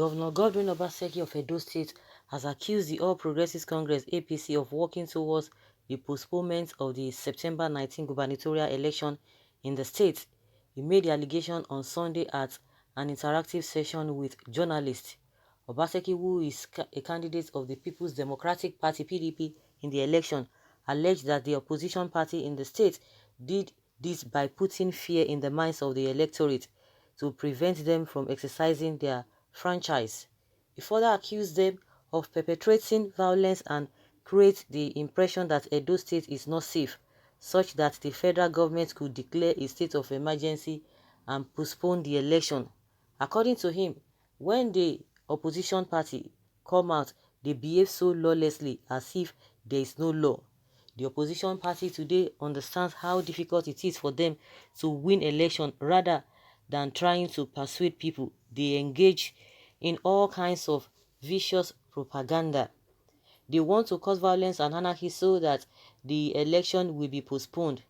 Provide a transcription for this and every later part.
Governor Godwin Obaseki of Edo State has accused the All Progressives Congress (APC) of working towards the postponement of the September 19 gubernatorial election in the state. He made the allegation on Sunday at an interactive session with journalists. Obaseki, who is a candidate of the People's Democratic Party (PDP) in the election, alleged that the opposition party in the state did this by putting fear in the minds of the electorate to prevent them from exercising their franchise. He further accused them of perpetrating violence and create the impression that Edo State is not safe, such that the federal government could declare a state of emergency and postpone the election. According to him, when the opposition party come out, they behave so lawlessly as if there is no law. The opposition party today understands how difficult it is for them to win election. Rather than trying to persuade people, they engage in all kinds of vicious propaganda. They want to cause violence and anarchy so that the election will be postponed.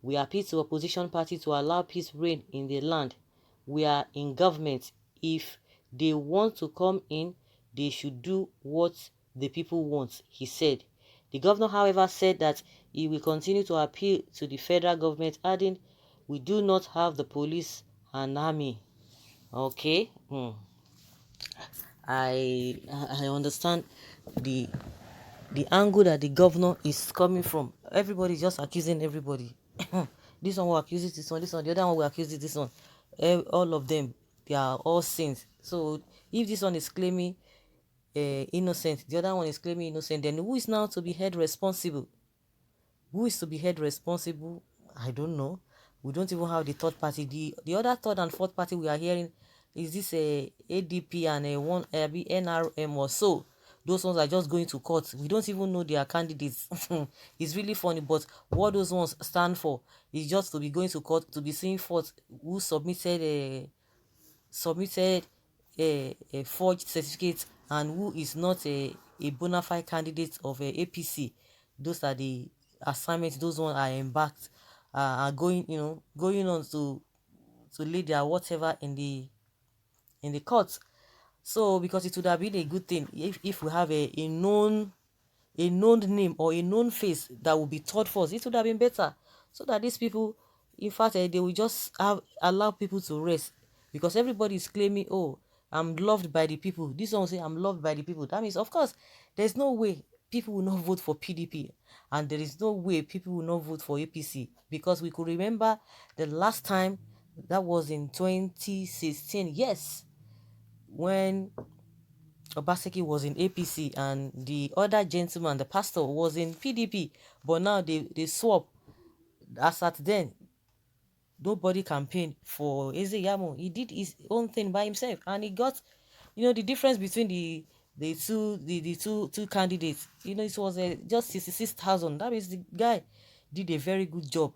We appeal to opposition party to allow peace reign in the land. We are in government. If they want to come in, they should do what the people want, he said. The governor, however, said that he will continue to appeal to the federal government, adding, "We do not have the police and army." Okay. I understand the angle that the governor is coming from. Everybody just accusing everybody. This one will accuse this one, this one, the other one will accuse this one. All of them, they are all saints. So if this one is claiming innocent, the other one is claiming innocent, then who is now to be held responsible? Who is to be held responsible? I don't know. We don't even have the third party. The other third and fourth party we are hearing is this ADP and one NRM or so. Those ones are just going to court. We don't even know their candidates. It's really funny, but what those ones stand for is just to be going to court, to be seeing forth who submitted a forged certificate and who is not a bona fide candidate of a APC. Those are the assignments. Those ones are embarked, are going, going on to lead their whatever in the courts. So because it would have been a good thing if we have a known name or a known face that will be taught first, it would have been better, so that these people, in fact, they will just allow people to rest, because everybody is claiming, "Oh, I'm loved by the people." This one will say, "I'm loved by the people." That means, of course, there's no way people will not vote for PDP, and there is no way people will not vote for APC, because we could remember the last time, that was in 2016, yes, when Obaseki was in APC and the other gentleman, the pastor, was in PDP, but now they swap. As at then, nobody campaigned for Eze Yamo. He did his own thing by himself, and he got, the difference between the two candidates. It was just 66,000. That means the guy did a very good job,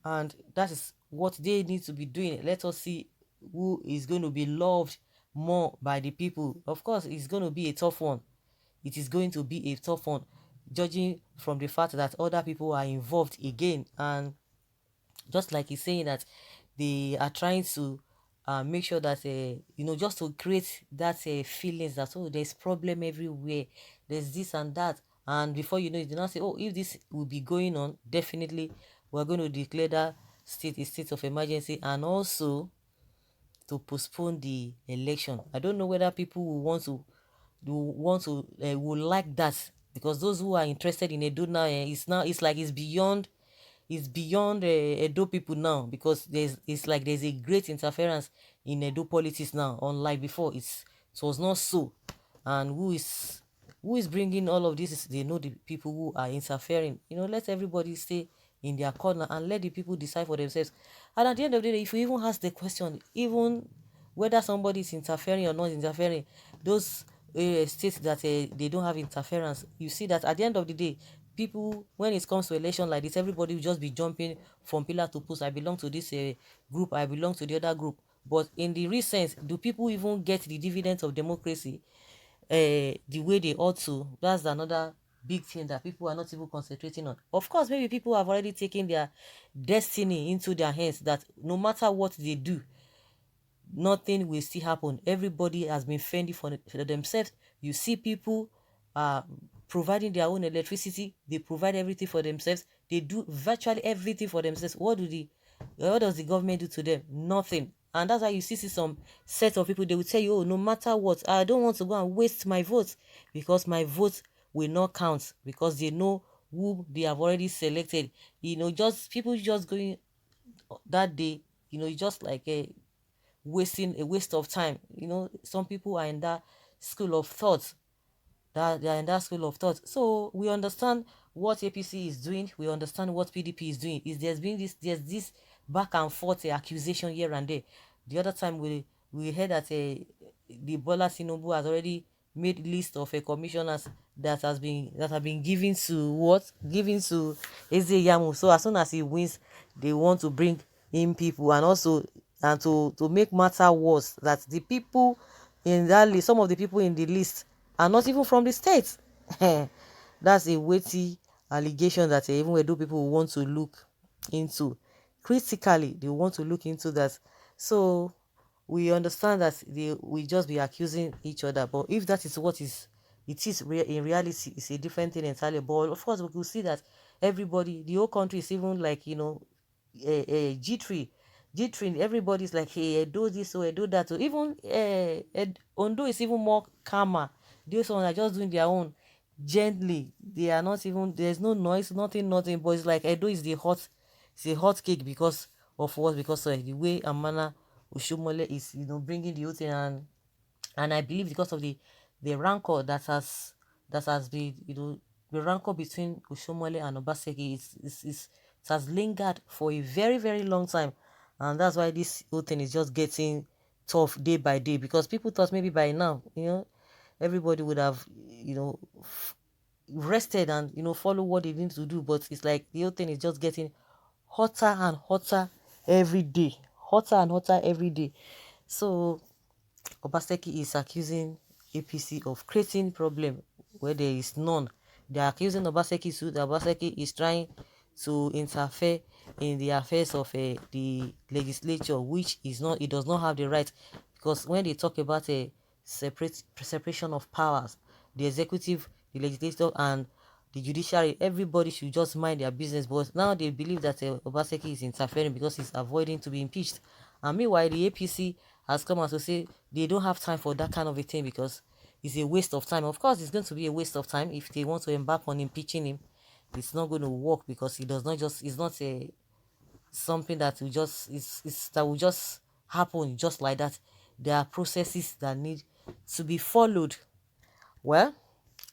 and that is what they need to be doing. Let us see who is going to be loved more by the people. Of course, it's going to be a tough one. It is going to be a tough one, judging from the fact that other people are involved again. And just like he's saying that they are trying to make sure that just to create that feelings that, oh, there's problem everywhere, there's this and that, and before you know it, they now say, "Oh, if this will be going on, definitely we're going to declare that state a state of emergency, and also to postpone the election." I don't know whether people will will like that, because those who are interested in Edo now, it's like it's beyond Edo people now, because it's like there's a great interference in Edo politics now, unlike before. It was not so. And who is bringing all of this is, they know, the people who are interfering. Let everybody stay in their corner and let the people decide for themselves. And at the end of the day, if you even ask the question, even whether somebody is interfering or not interfering, those states that they don't have interference, you see that at the end of the day, people, when it comes to election like this, everybody will just be jumping from pillar to post. I belong to this group, I belong to the other group. But in the recent, do people even get the dividends of democracy the way they ought to? That's another big thing that people are not even concentrating on. Of course, maybe people have already taken their destiny into their hands, that no matter what they do, nothing will still happen. Everybody has been fending for themselves. You see people uh providing their own electricity, they provide everything for themselves, they do virtually everything for themselves. What does the government do to them? Nothing. And that's why you see some set of people, they will tell you, oh, no matter what, I don't want to go and waste my vote, because my vote will not count, because they know who they have already selected. Just people just going that day, it's just like a waste of time. Some people are in that school of thought, that they are in that school of thought. So we understand what APC is doing. We understand what PDP is doing. There's this back and forth accusation here and there. The other time we heard that the Bola Tinubu has already made list of commissioners that have been given to Eze Yamu. So as soon as he wins, they want to bring in people, and also and to make matter worse, that the people in that list, some of the people in the list are not even from the state. That's a weighty allegation that even Edo people want to look into critically. They want to look into that. So we understand that they will just be accusing each other, but if that is what in reality, it's a different thing entirely. But of course we could see that everybody, the whole country is even like, G3. G3, everybody's like, hey, do this or do that. Or even Ondo is even more calmer. Those ones are just doing their own gently. They are not even, there's no noise, nothing. But it's like Edo is it's a hot cake because of what? Because the way Amana Oshomole is, bringing the whole thing, and I believe because of the rancor that has been, the rancor between Oshomole and Obaseki it has lingered for a very, very long time. And that's why this whole thing is just getting tough day by day, because people thought maybe by now, everybody would have, rested and, follow what they need to do. But it's like the whole thing is just getting hotter and hotter every day. Hotter and hotter every day. So Obaseki is accusing APC of creating problem where there is none. They are accusing Obaseki too. That Obaseki is trying to interfere in the affairs of the legislature, which is not. It does not have the right, because when they talk about a separation of powers, the executive, the legislature, and the judiciary, everybody should just mind their business. But now they believe that Obaseki is interfering because he's avoiding to be impeached. And meanwhile, the APC has come out to say they don't have time for that kind of a thing, because it's a waste of time. Of course, it's going to be a waste of time if they want to embark on impeaching him. It's not going to work, because he does not just, it's not a something that will just that will just happen just like that. There are processes that need to be followed. Well,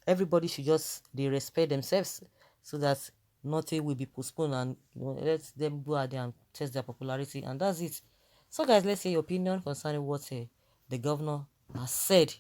everybody should just they respect themselves, so that nothing will be postponed, and let them go out there and test their popularity, and that's it. So guys, let's hear your opinion concerning what the governor has said.